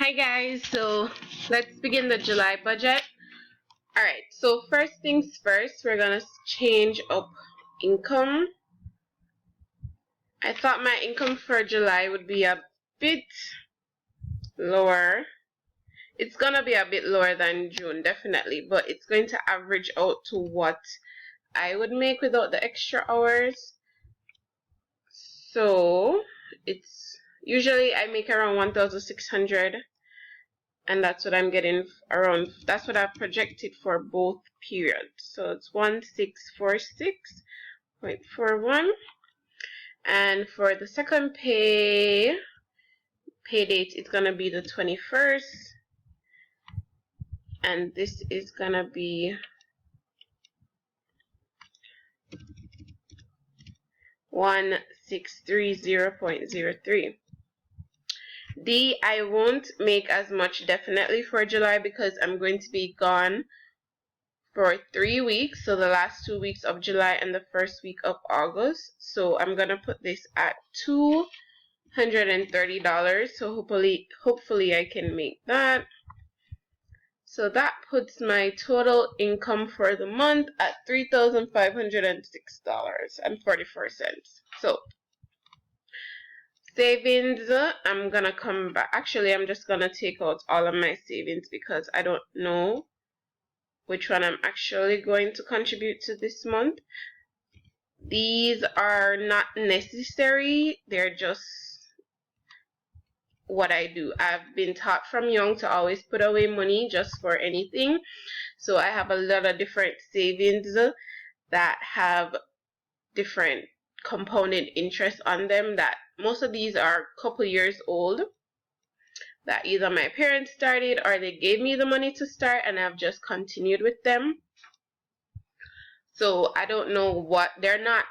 Hi guys, so let's begin the July budget. Alright, so first things first, we're gonna change up income. I thought my income for July would be a bit lower. It's gonna be a bit lower than June, definitely, but it's going to average out to what I would make without the extra hours. So it's usually I make around 1,600. And that's what I'm getting around. That's what I've projected for both periods. So it's 1646.41. And for the second pay date, it's gonna be the 21st. And this is gonna be 1630.03. I won't make as much definitely for July because I'm going to be gone for 3 weeks, so the last 2 weeks of July and the first week of August. So I'm gonna put this at $230. So hopefully I can make that. So that puts my total income for the month at $3,506.44. So savings, I'm gonna come back. Actually, I'm just gonna take out all of my savings because I don't know which one I'm actually going to contribute to this month. These are not necessary, they're just what I do. I've been taught from young to always put away money just for anything. So I have a lot of different savings that have different compounded interest on them, that most of these are a couple years old, that either my parents started or they gave me the money to start and I've just continued with them. So I don't know what, they're not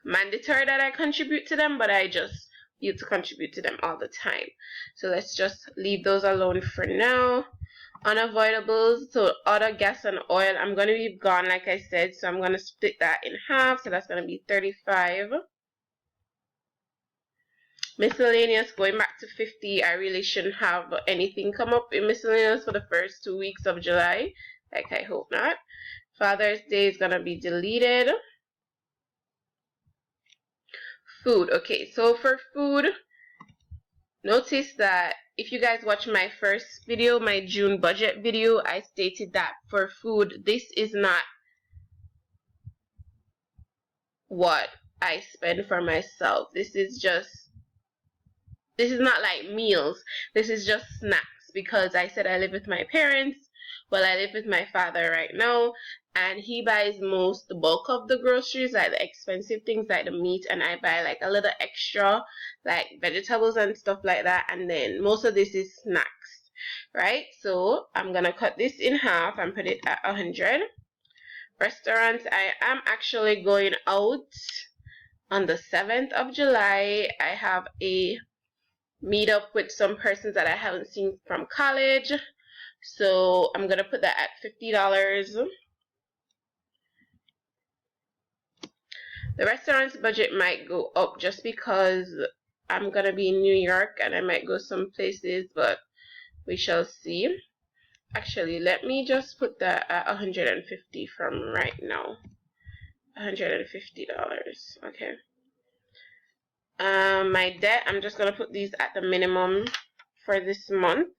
mandatory that I contribute to them, but I just need to contribute to them all the time. So let's just leave those alone for now. Unavoidables, so auto, gas and oil, I'm going to be gone like I said, so I'm going to split that in half, so that's going to be 35. Miscellaneous going back to 50. I really shouldn't have anything come up in miscellaneous for the first 2 weeks of July, like I hope not. Father's Day is going to be deleted. Food. Okay, so for food, notice that if you guys watch my first video, my June budget video, I stated that for food, this is not what I spend for myself. This is not like meals. This is just snacks, because I said I live with my parents. Well, I live with my father right now, and he buys the bulk of the groceries, like the expensive things like the meat, and I buy like a little extra, like vegetables and stuff like that, and then most of this is snacks, right? So I'm gonna cut this in half and put it at 100. Restaurants, I am actually going out on the 7th of July. I have a meet up with some persons that I haven't seen from college. So I'm going to put that at $50. The restaurant's budget might go up just because I'm going to be in New York and I might go some places, but we shall see. Actually, let me just put that at $150 from right now. $150. Okay. My debt, I'm just going to put these at the minimum for this month.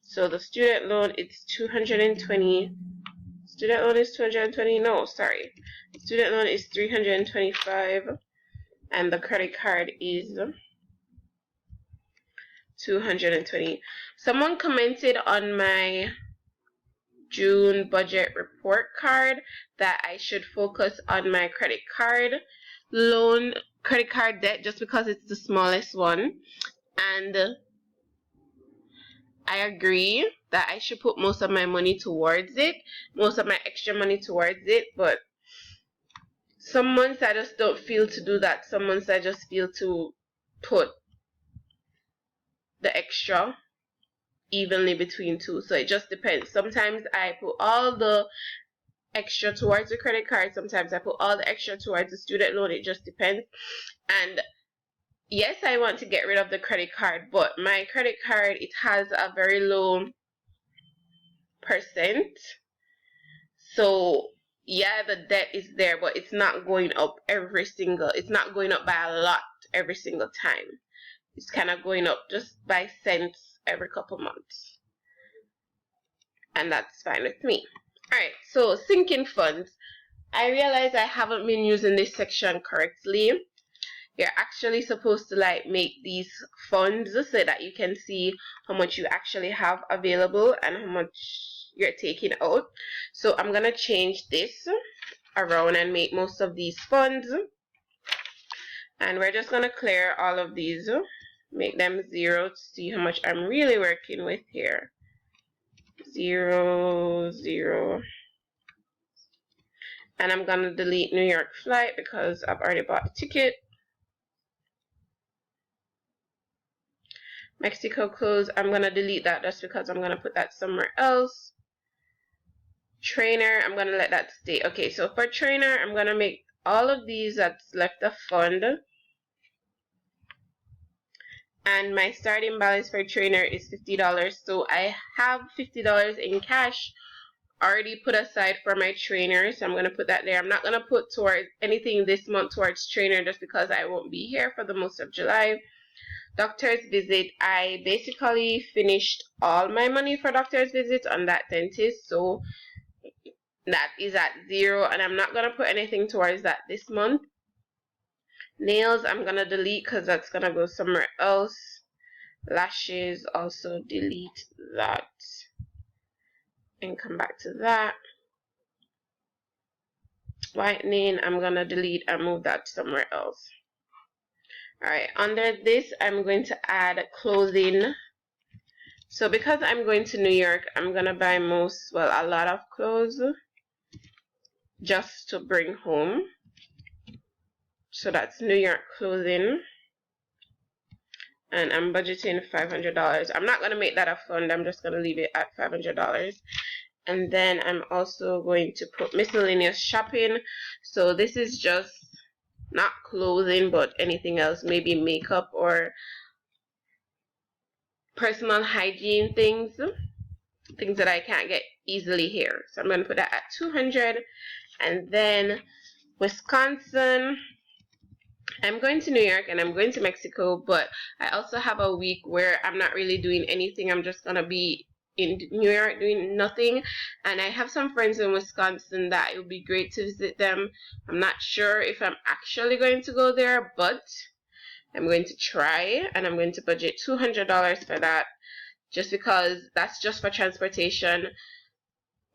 So the student loan, it's 220. Student loan is 220. No, sorry. Student loan is 325, and the credit card is 220. Someone commented on my June budget report card that I should focus on my credit card debt just because it's the smallest one, and I agree that I should put most of my money towards it, most of my extra money towards it, but some months I just don't feel to do that. Some months I just feel to put the extra evenly between two. So it just depends. Sometimes I put all the extra towards the credit card. Sometimes I put all the extra towards the student loan. It just depends. And yes, I want to get rid of the credit card, but my credit card, it has a very low percent. So yeah, the debt is there, but it's not going up it's not going up by a lot every single time. It's kind of going up just by cents every couple months. And that's fine with me. Alright, so sinking funds. I realize I haven't been using this section correctly. You're actually supposed to like make these funds so that you can see how much you actually have available and how much you're taking out. So I'm gonna change this around and make most of these funds, and we're just gonna clear all of these, make them 0 to see how much I'm really working with here. 0, 0. And I'm gonna delete New York flight because I've already bought the ticket. Mexico clothes, I'm gonna delete that just because I'm gonna put that somewhere else. Trainer, I'm gonna let that stay. Okay, so for trainer, I'm gonna make all of these that's left a fund. And my starting balance for trainer is $50. So I have $50 in cash already put aside for my trainer. So I'm gonna put that there. I'm not gonna put towards anything this month towards trainer just because I won't be here for the most of July. Doctor's visit, I basically finished all my money for doctor's visit on that dentist, so that is at 0, and I'm not gonna put anything towards that this month. Nails, I'm gonna delete because that's gonna go somewhere else. Lashes, also delete that and come back to that. Whitening, I'm gonna delete and move that somewhere else. Alright, under this, I'm going to add clothing. So because I'm going to New York, I'm gonna buy a lot of clothes just to bring home. So that's New York clothing. And I'm budgeting $500. I'm not gonna make that a fund, I'm just gonna leave it at $500. And then I'm also going to put miscellaneous shopping. So this is just not clothing but anything else, maybe makeup or personal hygiene things that I can't get easily here. So I'm going to put that at 200. And then Wisconsin, I'm going to New York and I'm going to Mexico, but I also have a week where I'm not really doing anything. I'm just going to be in New York doing nothing, and I have some friends in Wisconsin that it would be great to visit them. I'm not sure if I'm actually going to go there, but I'm going to try, and I'm going to budget $200 for that, just because that's just for transportation.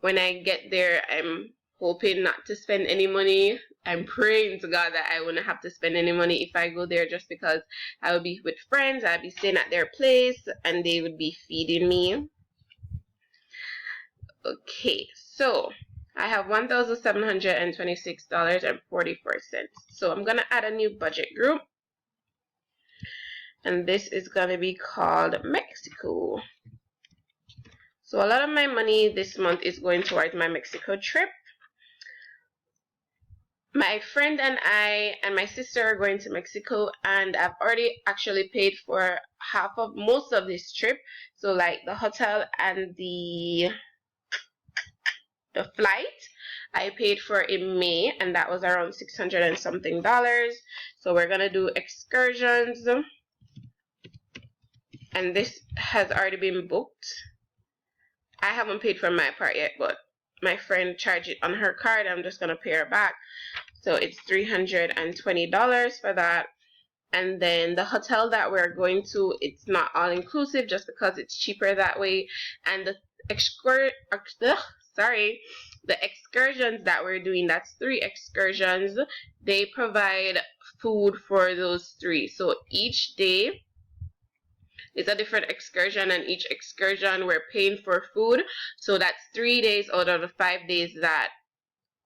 When I get there, I'm hoping not to spend any money. I'm praying to God that I wouldn't have to spend any money if I go there, just because I would be with friends, I'd be staying at their place, and they would be feeding me. Okay, so I have $1,726.44. So I'm gonna add a new budget group, and this is gonna be called Mexico. So a lot of my money this month is going towards my Mexico trip. My friend and I and my sister are going to Mexico, and I've already actually paid for most of this trip. So like the hotel and the flight I paid for in May, and that was around $600 and something. So we're gonna do excursions, and this has already been booked. I haven't paid for my part yet, but my friend charged it on her card. I'm just gonna pay her back, so it's $320 for that. And then the hotel that we're going to, it's not all inclusive just because it's cheaper that way. And the excursions that we're doing, that's 3 excursions. They provide food for those 3. So each day is a different excursion, and each excursion we're paying for food. So that's 3 days out of the 5 days that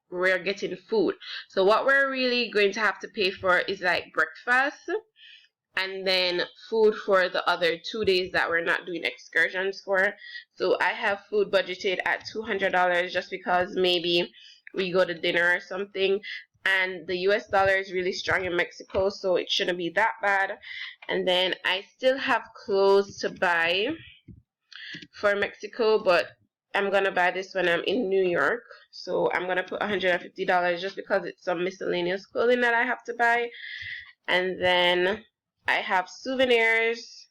we're getting food. So what we're really going to have to pay for is like breakfast, and then food for the other 2 days that we're not doing excursions for. So I have food budgeted at $200 just because maybe we go to dinner or something. and the US dollar is really strong in Mexico, so it shouldn't be that bad. And then I still have clothes to buy for Mexico, but I'm gonna buy this when I'm in New York. So I'm gonna put $150 just because it's some miscellaneous clothing that I have to buy. And then I have souvenirs.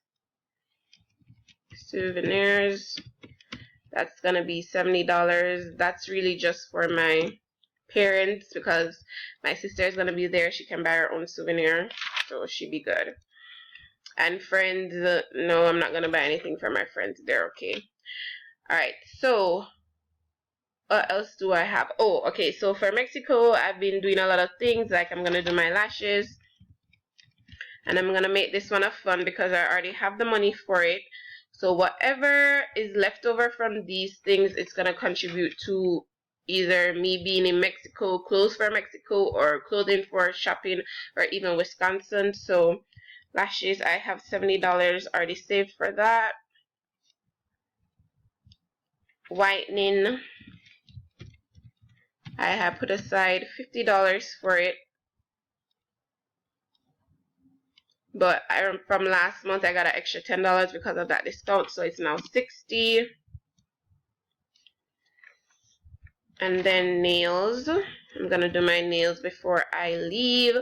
That's gonna be $70. That's really just for my parents because my sister is gonna be there. She can buy her own souvenir, so she'd be good. And friends, no, I'm not gonna buy anything for my friends. They're okay. Alright, so what else do I have? Oh, okay, so for Mexico, I've been doing a lot of things. Like I'm gonna do my lashes, and I'm gonna make this one a fun because I already have the money for it. So whatever is left over from these things, it's gonna contribute to either me being in Mexico, clothes for Mexico, or clothing for shopping, or even Wisconsin. So lashes, I have $70 already saved for that. Whitening, I have put aside $50 for it. But from last month I got an extra $10 because of that discount, so it's now $60. And then nails, I'm gonna do my nails before I leave,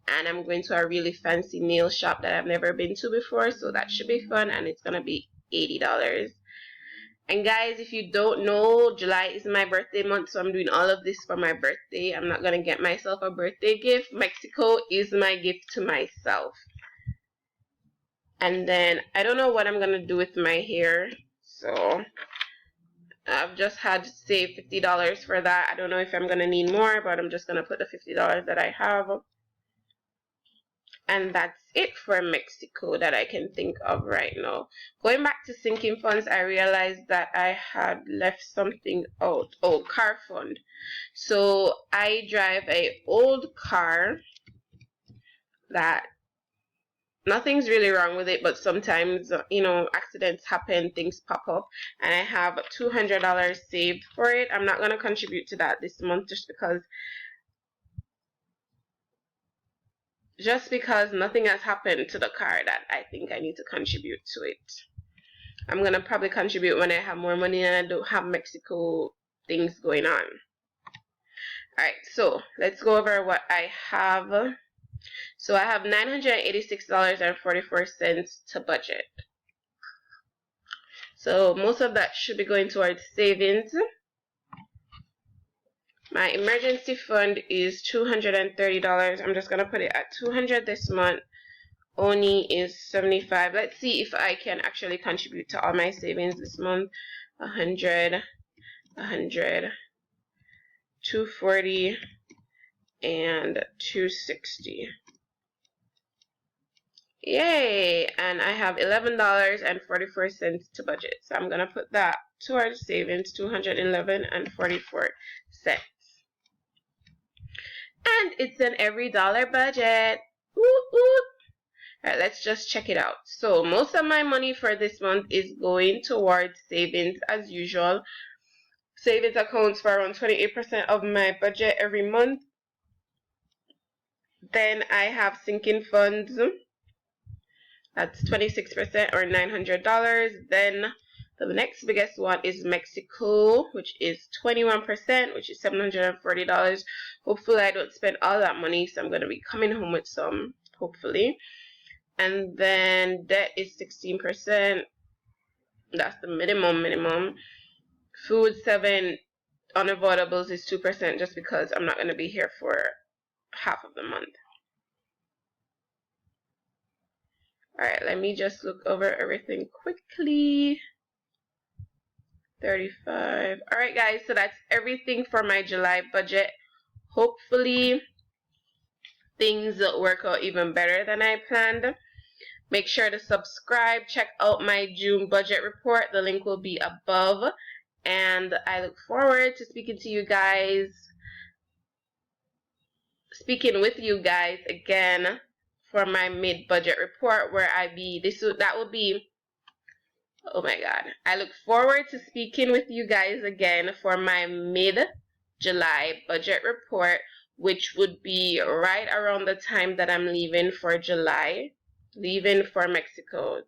and I'm going to a really fancy nail shop that I've never been to before, so that should be fun, and it's gonna be $80. And guys, if you don't know, July is my birthday month, so I'm doing all of this for my birthday. I'm not gonna get myself a birthday gift. Mexico is my gift to myself. And then I don't know what I'm gonna do with my hair, so I've just had to save $50 for that. I don't know if I'm gonna need more, but I'm just gonna put the $50 that I have. And that's it for Mexico that I can think of right now. Going back to sinking funds, I realized that I had left something out. Oh, car fund. So I drive a old car that nothing's really wrong with it, but sometimes, you know, accidents happen, things pop up, and I have $200 saved for it. I'm not going to contribute to that this month just because nothing has happened to the car that I think I need to contribute to it. I'm going to probably contribute when I have more money and I don't have Mexico things going on. Alright, so let's go over what I have. So I have $986.44 to budget. So most of that should be going towards savings. My emergency fund is $230. I'm just going to put it at $200 this month. Oni is $75. Let's see if I can actually contribute to all my savings this month. 100, 100, 240, and 260. Yay! And I have $11.44 to budget. So I'm gonna put that towards savings, $211.44. And it's an Everydollar budget. Whoop, whoop. Alright, let's just check it out. So most of my money for this month is going towards savings as usual. Savings accounts for around 28% of my budget every month. Then I have sinking funds. That's 26% or $900. Then the next biggest one is Mexico, which is 21%, which is $740. Hopefully I don't spend all that money, so I'm going to be coming home with some, hopefully. And then debt is 16%. That's the minimum. Food 7%. Unavoidables is 2% just because I'm not going to be here for half of the month. Alright, let me just look over everything quickly. 35. Alright guys, so that's everything for my July budget. Hopefully things work out even better than I planned. Make sure to subscribe. Check out my June budget report. The link will be above. And I look forward to speaking with you guys again for my mid-budget report where that will be, oh my god, I look forward to speaking with you guys again for my mid-July budget report which would be right around the time that I'm leaving for July, leaving for Mexico